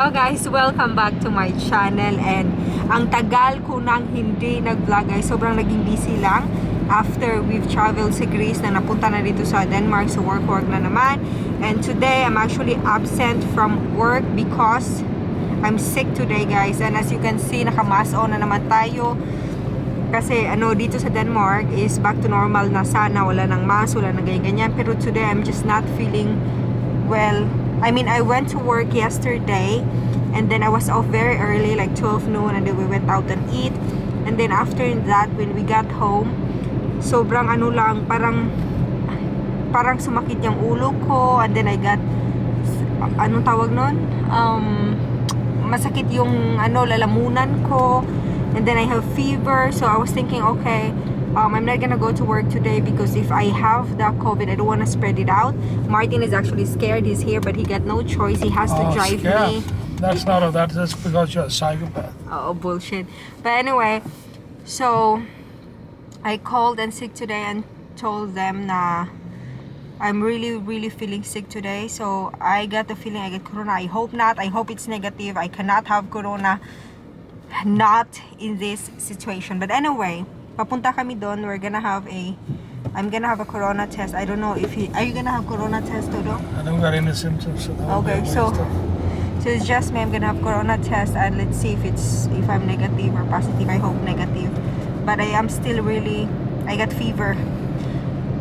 Hello guys, welcome back to my channel. And ang tagal ko nang hindi nag-vlog guys, sobrang naging busy lang after we've traveled si Greece na napunta na dito sa Denmark, so work na naman. And today I'm actually absent from work because I'm sick today guys. And as you can see, nakamask on na naman tayo kasi dito sa Denmark is back to normal na sana, wala nang mask, wala nang ganyan. Pero today I'm just not feeling well. I mean, I went to work yesterday and then I was off very early, like 12 noon, and then we went out and eat. And then after that, when we got home, sobrang parang sumakit yung ulo ko, and then I got, anong tawag nun? Masakit yung lalamunan ko, and then I have fever. So I was thinking, okay, I'm not gonna go to work today because if I have the COVID, I don't want to spread it out. Martin is actually scared. He's here, but he got no choice. He has to drive me. That's because you're a psychopath. Oh, bullshit. But anyway, so I called and sick today and told them na I'm really feeling sick today. So I got the feeling I get corona. I hope not. I hope it's negative. I cannot have corona. Not in this situation. But anyway, papunta kami doon. I'm gonna have a corona test. I don't know if are you gonna have corona test, Todo? I don't got any symptoms. Okay, so it's just me. I'm gonna have corona test and let's see if I'm negative or positive. I hope negative. But I am still I got fever.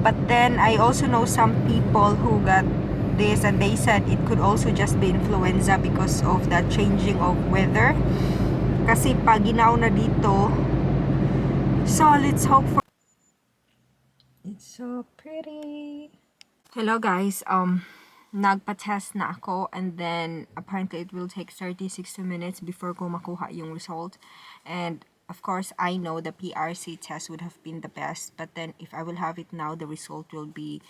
But then I also know some people who got this and they said it could also just be influenza because of the changing of weather. Kasi pag ginaw na dito. So let's hope for. It's so pretty. Hello guys, nagpa-test na ako and then apparently it will take 30-60 minutes before ko makuha yung result. And of course, I know the PRC test would have been the best, but then if I will have it now, the result will be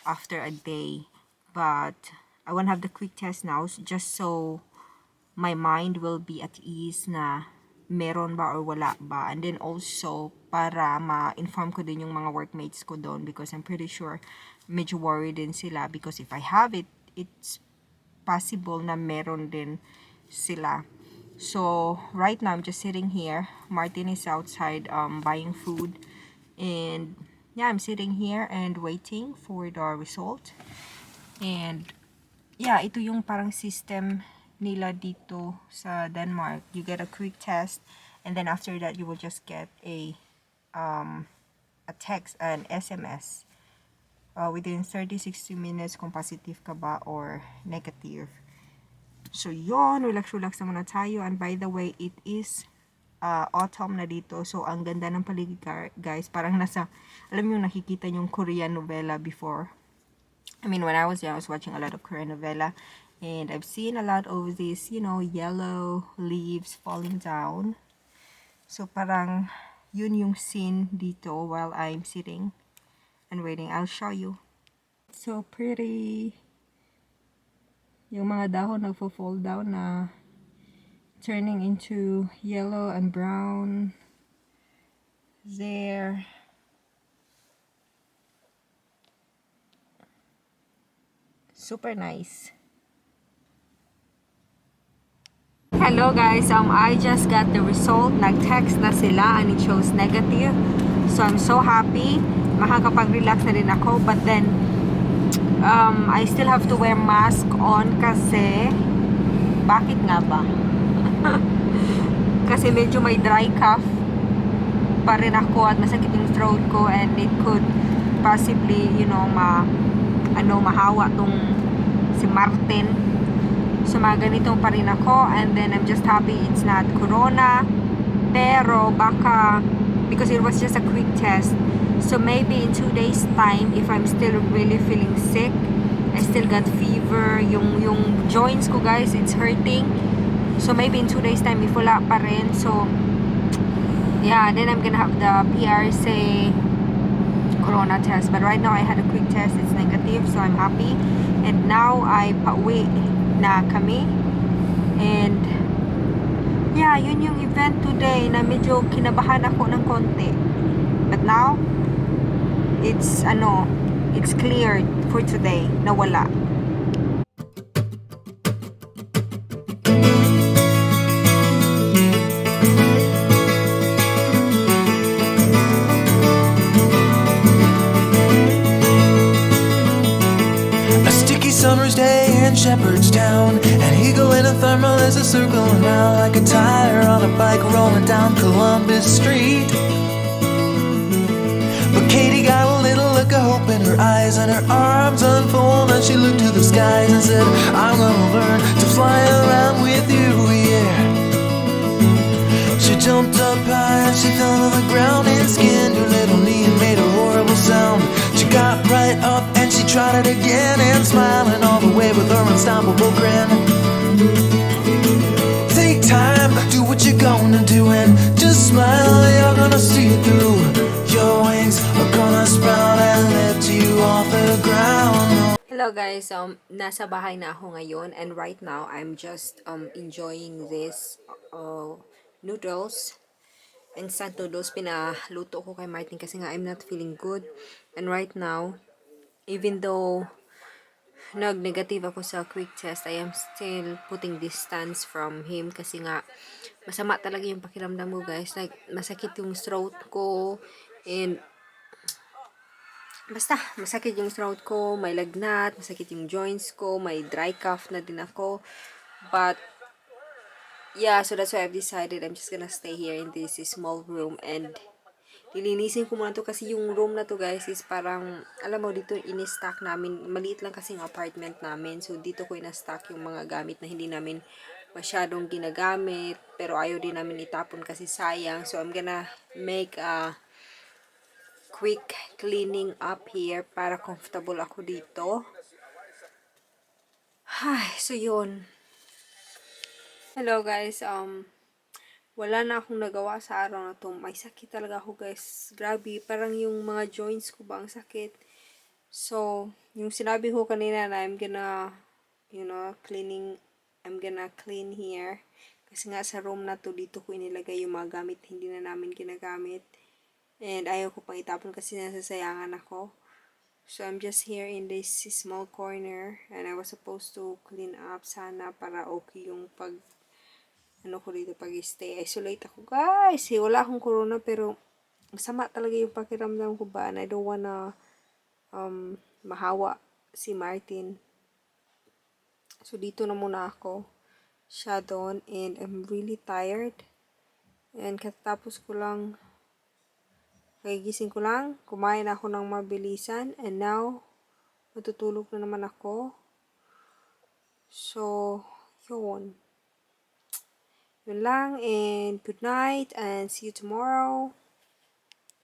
after a day. But I want to have the quick test now just so my mind will be at ease na meron ba or wala ba. And then also para ma-inform ko din yung mga workmates ko doon because I'm pretty sure medyo worried din sila because if I have it, it's possible na meron din sila. So right now I'm just sitting here. Martin is outside buying food, and yeah, I'm sitting here and waiting for the result. And yeah, ito yung parang system nila dito sa Denmark. You get a quick test and then after that you will just get a text, an SMS within 30-60 minutes kung positive ka ba or negative. So yun, relax na muna tayo. And by the way, it is autumn na dito. So ang ganda ng paligid guys. Parang alam yung nakikita yung Korean novela before. I mean, when I was young, I was watching a lot of Korean novela. And I've seen a lot of these, yellow leaves falling down. So parang yun yung scene dito while I'm sitting and waiting. I'll show you. It's so pretty. Yung mga dahon nagfo-fall down na turning into yellow and brown. There. Super nice. Hello guys, I just got the result. Nag-text na sila and it shows negative. So I'm so happy. Makakapag-relax na din ako. But then, I still have to wear mask on kasi, bakit nga ba? Kasi medyo may dry cough pa rin ako at masakit yung throat ko and it could possibly, mahawa tong si Martin. So mga ganito pa rin ako and then I'm just happy it's not corona, pero baka because it was just a quick test, so maybe in 2 days time if I'm still really feeling sick, I still got fever, yung joints ko guys, it's hurting, so maybe in 2 days time if wala pa rin, so yeah, then I'm gonna have the PRC corona test. But right now I had a quick test, it's negative, so I'm happy. And now I pauwi na kami. And yeah, yun yung event today na medyo kinabahan ako ng konti. But now it's cleared for today na wala. thermal is a circling round like a tire on a bike rolling down Columbus Street. But Katie got a little look of hope in her eyes, and her arms unfold, and she looked to the skies and said, I'm gonna learn to fly around with you, yeah. She jumped up high and she fell to the ground and skinned her little knee and made a horrible sound. She got right up and she tried it again, and smiling all the way with her unstoppable grin. Take time, do what you're gonna do, and just smile, you're gonna see it through. Your wings are gonna sprout and lift you off the ground. Hello guys, nasa bahay na ako ngayon, and right now I'm just enjoying this noodles, instant noodles. Pinaluto ko kay Martin kasi nga I'm not feeling good. And right now, even though nag-negative ako sa quick test, I am still putting distance from him kasi nga masama talaga yung pakiramdam ko guys. Like, masakit yung throat ko, and basta, masakit yung throat ko, may lagnat, masakit yung joints ko, may dry cough na din ako. But, yeah, so that's why I've decided I'm just gonna stay here in this small room, and lilinisin ko muna to kasi yung room na to guys is parang, alam mo, dito in-stock namin. Maliit lang kasi yung apartment namin. So, dito ko in-stock yung mga gamit na hindi namin masyadong ginagamit. Pero ayaw din namin itapon kasi sayang. So, I'm gonna make a quick cleaning up here para comfortable ako dito. Ay, so yun. Hello guys, wala na akong nagawa sa araw na to. May sakit talaga ako guys. Grabe, parang yung mga joints ko ba ang sakit. So, yung sinabi ko kanina na I'm gonna, I'm gonna clean here. Kasi nga sa room na to, dito ko inilagay yung mga gamit na hindi na namin ginagamit. And ayaw ko pang itapon kasi nasasayangan ako. So, I'm just here in this small corner. And I was supposed to clean up sana para okay yung ko dito pag-stay. Isolate ako, guys. Wala akong corona, pero masama talaga yung pakiramdam ko ba. And I don't wanna mahawa si Martin. So, dito na muna ako. Siya doon. And I'm really tired. And katapos ko lang, kagigising ko lang, kumain ako ng mabilisan. And now, matutulog na naman ako. So, yun. Yun lang, and good night, and see you tomorrow.